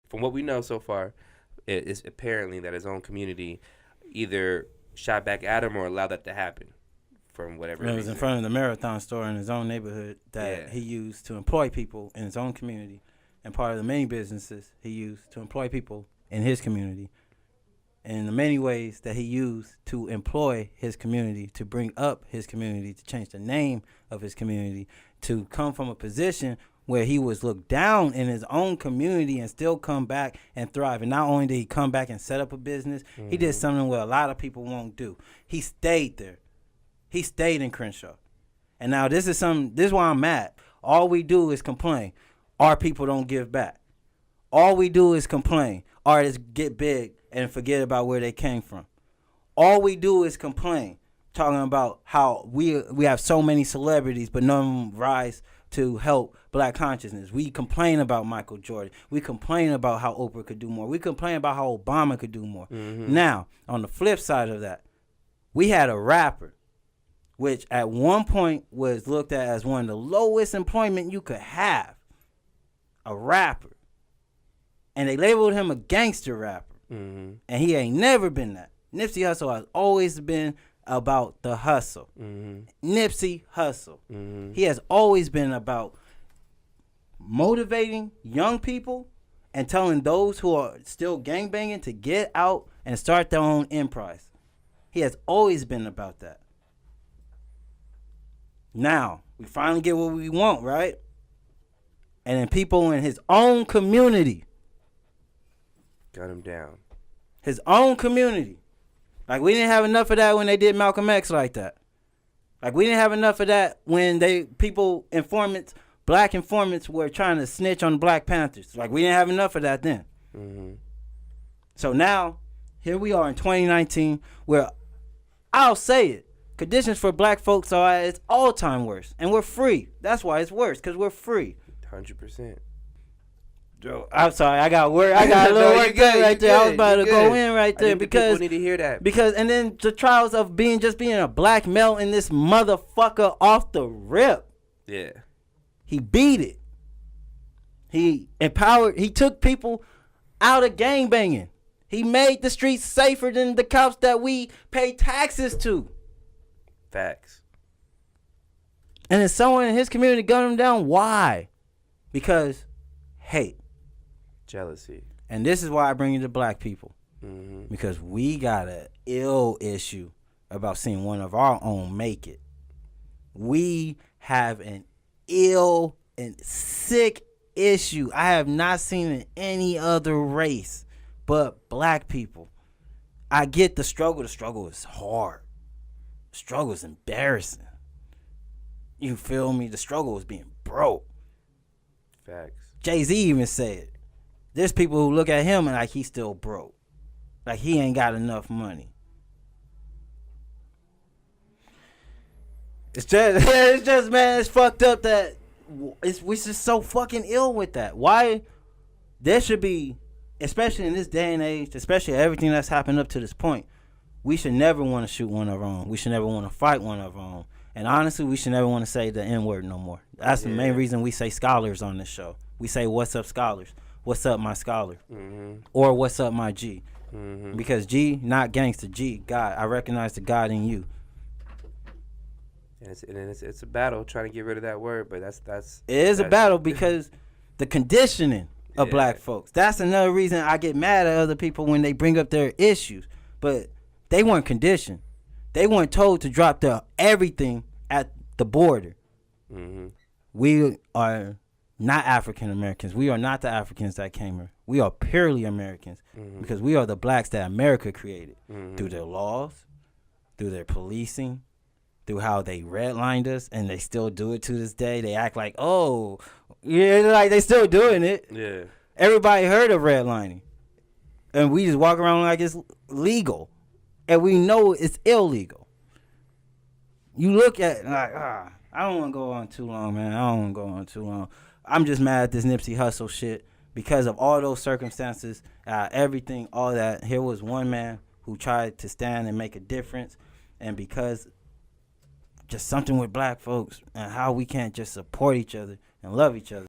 from what we know so far, it is apparently that his own community either shot back at him or allowed that to happen from whatever It was reason. in front of the marathon store in his own neighborhood that he used to employ people in his own community, and part of the many businesses he used to employ people in his community, and the many ways that he used to employ his community, to bring up his community, to change the name of his community, to come from a position where he was looked down in his own community and still come back and thrive. And not only did he come back and set up a business, he did something where a lot of people won't do. He stayed there. He stayed in Crenshaw. And now this is why I'm mad. All we do is complain. Our people don't give back. All we do is complain. Artists get big and forget about where they came from. All we do is complain, talking about how we have so many celebrities, but none of them rise to help black consciousness. We complain about Michael Jordan. We complain about how Oprah could do more. We complain about how Obama could do more. Now, on the flip side of that, we had a rapper, which at one point was looked at as one of the lowest employment you could have. A rapper. And they labeled him a gangster rapper. And he ain't never been that. Nipsey Hussle has always been about the hustle. Nipsey Hussle. He has always been about motivating young people and telling those who are still gangbanging to get out and start their own emprise. He has always been about that. Now, we finally get what we want, right? And then people in his own community got him down. His own community. Like, we didn't have enough of that when they did Malcolm X like that. Like, we didn't have enough of that when black informants were trying to snitch on the Black Panthers. Like, we didn't have enough of that then. So now, here we are in 2019, where I'll say it, conditions for black folks are at its all-time worst. And we're free. That's why it's worse, because we're free. 100%. I'm sorry, I got a little work done right there. I was about to go in right there because people need to hear that. And then the trials of being a black male in this motherfucker off the rip. Yeah. He beat it. He empowered. He took people out of gangbanging. He made the streets safer than the cops that we pay taxes to. Facts. And then someone in his community gunned him down. Why? Because hate. Jealousy. And this is why I bring you to black people. Because we got an ill issue about seeing one of our own make it. We have an ill and sick issue I have not seen in any other race but black people. I get the struggle. The struggle is hard. The struggle is embarrassing. You feel me? The struggle is being broke. Facts. Jay-Z even said, there's people who look at him and like he's still broke. Like he ain't got enough money. It's just, man, it's fucked up that we're just so fucking ill with that. Why? There should be, especially in this day and age, especially everything that's happened up to this point, we should never want to shoot one of our own. We should never want to fight one of our own. And honestly, we should never want to say the N-word no more. That's the main reason we say scholars on this show. We say, what's up, scholars? What's up, my scholar? Or what's up, my G? Because G, not gangster, G, God. I recognize the God in you. And it's a battle trying to get rid of that word, but that's it is a battle because the conditioning of black folks. That's another reason I get mad at other people when they bring up their issues. But they weren't conditioned. They weren't told to drop their everything at the border. We are not African Americans. We are not the Africans that came here. We are purely Americans because we are the blacks that America created through their laws, through their policing, through how they redlined us, and they still do it to this day. They act like, oh, yeah, like they still doing it. Yeah. Everybody heard of redlining, and we just walk around like it's legal, and we know it's illegal. You look at like, I don't want to go on too long, man. I don't want to go on too long. I'm just mad at this Nipsey Hussle shit because of all those circumstances, everything, all that. Here was one man who tried to stand and make a difference, and because just something with black folks and how we can't just support each other and love each other.